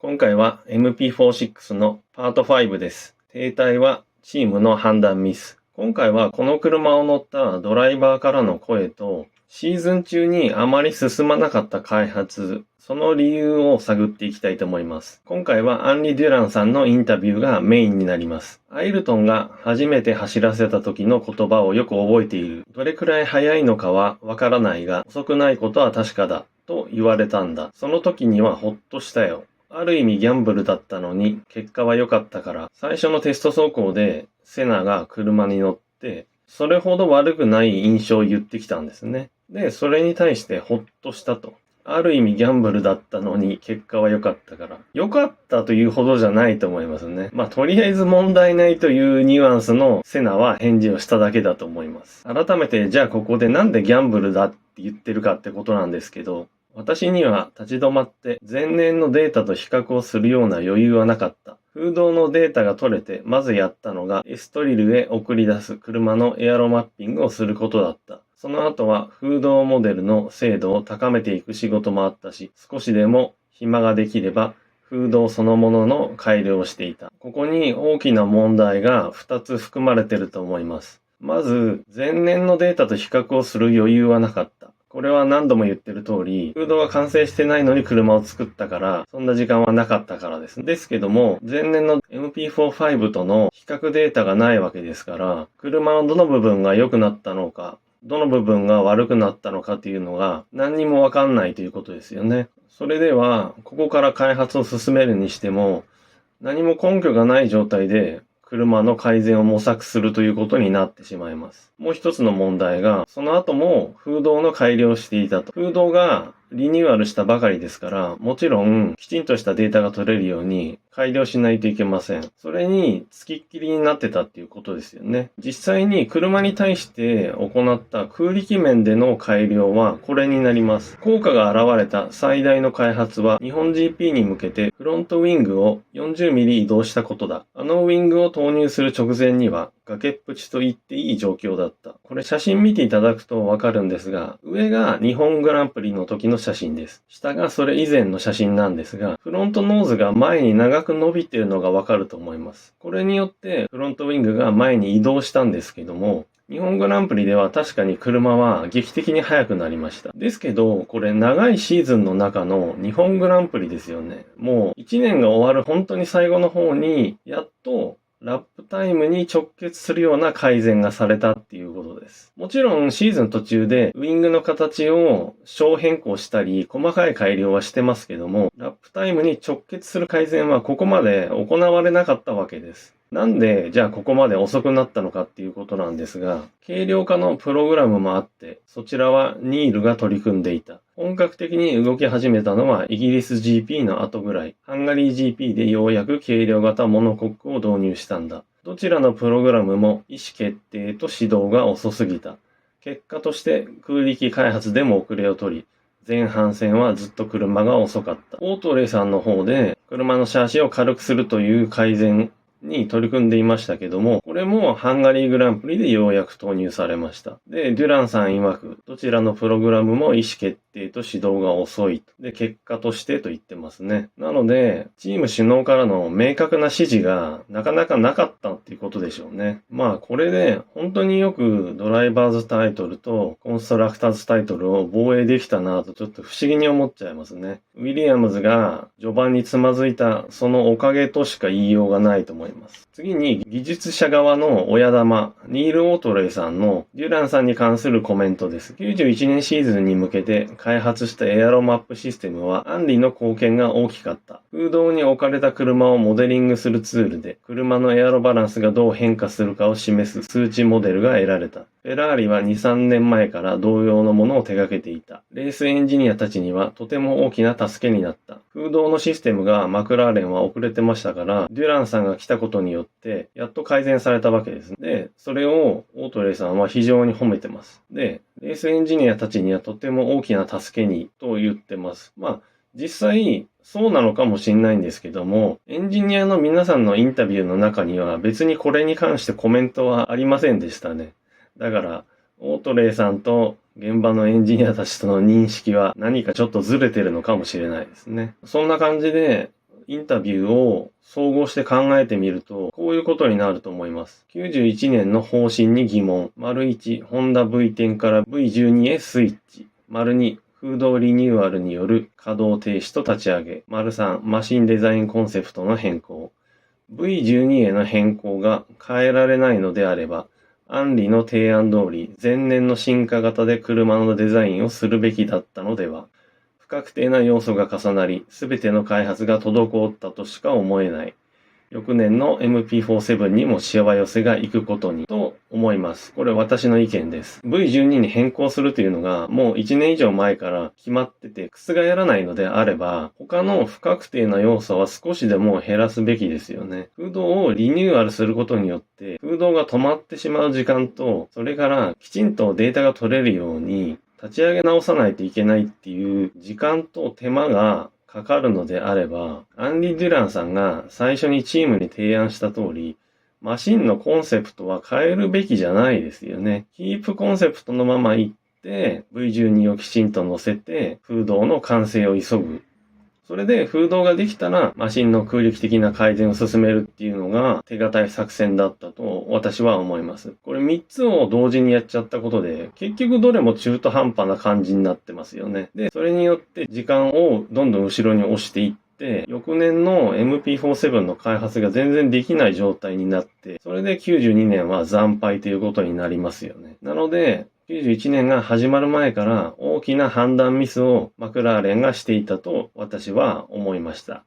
今回は MP46 のパート5です。停滞はチームの判断ミス。今回はこの車を乗ったドライバーからの声と、シーズン中にあまり進まなかった開発、その理由を探っていきたいと思います。今回はアンリ・デュランさんのインタビューがメインになります。アイルトンが初めて走らせた時の言葉をよく覚えている。どれくらい速いのかはわからないが、遅くないことは確かだ。と言われたんだ。その時にはほっとしたよ。ある意味ギャンブルだったのに結果は良かったから、最初のテスト走行でセナが車に乗って、それほど悪くない印象を言ってきたんですね。で、それに対してほっとしたと。ある意味ギャンブルだったのに結果は良かったから。良かったというほどじゃないと思いますね。とりあえず問題ないというニュアンスのセナは返事をしただけだと思います。改めてじゃあここでなんでギャンブルだって言ってるかってことなんですけど、私には立ち止まって前年のデータと比較をするような余裕はなかった。風洞のデータが取れて、まずやったのがエストリルへ送り出す車のエアロマッピングをすることだった。その後は風洞モデルの精度を高めていく仕事もあったし、少しでも暇ができれば風洞そのものの改良をしていた。ここに大きな問題が2つ含まれていると思います。まず、前年のデータと比較をする余裕はなかった。これは何度も言ってる通り、フードが完成してないのに車を作ったから、そんな時間はなかったからです。ですけども、前年の MP45 との比較データがないわけですから、車のどの部分が良くなったのか、どの部分が悪くなったのかっていうのが何にもわかんないということですよね。それでは、ここから開発を進めるにしても、何も根拠がない状態で、車の改善を模索するということになってしまいます。もう一つの問題が、その後も風洞の改良をしていたと。風洞がリニューアルしたばかりですから、もちろんきちんとしたデータが取れるように改良しないといけません。それに付きっきりになってたっていうことですよね。実際に車に対して行った空力面での改良はこれになります。効果が現れた最大の開発は日本 GP に向けてフロントウィングを40ミリ移動したことだ。あのウィングを投入する直前には崖っぷちと言っていい状況だった。これ写真見ていただくとわかるんですが、上が日本グランプリの時の写真です。下がそれ以前の写真なんですが、フロントノーズが前に長く伸びているのがわかると思います。これによってフロントウィングが前に移動したんですけども、日本グランプリでは確かに車は劇的に速くなりました。ですけど、これ長いシーズンの中の日本グランプリですよね。もう1年が終わる本当に最後の方に、やっとラップタイムに直結するような改善がされたっていうことです。もちろんシーズン途中でウィングの形を小変更したり細かい改良はしてますけども、ラップタイムに直結する改善はここまで行われなかったわけです。なんで、じゃあここまで遅くなったのかっていうことなんですが、軽量化のプログラムもあって、そちらはニールが取り組んでいた。本格的に動き始めたのはイギリス GP の後ぐらい。ハンガリー GP でようやく軽量型モノコックを導入したんだ。どちらのプログラムも意思決定と指導が遅すぎた。結果として空力開発でも遅れを取り、前半戦はずっと車が遅かった。オートレーさんの方で車のシャーシを軽くするという改善に取り組んでいましたけども、これもハンガリーグランプリでようやく投入されました。で、デュランさん曰く、どちらのプログラムも意思決定と指導が遅い。で、結果としてと言ってますね。なので、チーム首脳からの明確な指示がなかなかなかったっていうことでしょうね。これで本当によくドライバーズタイトルとコンストラクターズタイトルを防衛できたなとちょっと不思議に思っちゃいますね。ウィリアムズが序盤につまずいたそのおかげとしか言いようがないと思います。次に技術者側の親玉、ニール・オートレイさんのデュランさんに関するコメントです。91年シーズンに向けて開発したエアロマップシステムはアンリの貢献が大きかった。空洞に置かれた車をモデリングするツールで、車のエアロバランスがどう変化するかを示す数値モデルが得られた。フェラーリは2、3年前から同様のものを手掛けていた。レースエンジニアたちにはとても大きな助けになった。空洞のシステムがマクラーレンは遅れてましたから、デュランさんが来たことによって、やっと改善されたわけです。で、それをオートレイさんは非常に褒めてます。で、レースエンジニアたちにはとても大きな助けにと言ってます。実際、そうなのかもしれないんですけども、エンジニアの皆さんのインタビューの中には別にこれに関してコメントはありませんでしたね。だから、オートレイさんと現場のエンジニアたちとの認識は何かちょっとずれてるのかもしれないですね。そんな感じで、インタビューを総合して考えてみると、こういうことになると思います。91年の方針に疑問。1、ホンダ V10 から V12 へスイッチ。2、フードリニューアルによる稼働停止と立ち上げ。3、マシンデザインコンセプトの変更。V12 への変更が変えられないのであれば、アンリの提案通り、前年の進化型で車のデザインをするべきだったのでは。不確定な要素が重なり、すべての開発が滞ったとしか思えない。翌年の MP47 にもしわ寄せが行くことにと思います。これ私の意見です。V12 に変更するというのがもう1年以上前から決まってて覆らないのであれば、他の不確定な要素は少しでも減らすべきですよね。フードをリニューアルすることによって、フードが止まってしまう時間と、それからきちんとデータが取れるように立ち上げ直さないといけないっていう時間と手間がかかるのであれば、アンリ・デュランさんが最初にチームに提案した通り、マシンのコンセプトは変えるべきじゃないですよね。キープコンセプトのまま行って、V12 をきちんと乗せて、風洞の完成を急ぐ。それで風洞ができたら、マシンの空力的な改善を進めるっていうのが手堅い作戦だったと私は思います。これ3つを同時にやっちゃったことで、結局どれも中途半端な感じになってますよね。で、それによって時間をどんどん後ろに押していって、翌年の MP47 の開発が全然できない状態になって、それで92年は惨敗ということになりますよね。なので、91年が始まる前から大きな判断ミスをマクラーレンがしていたと私は思いました。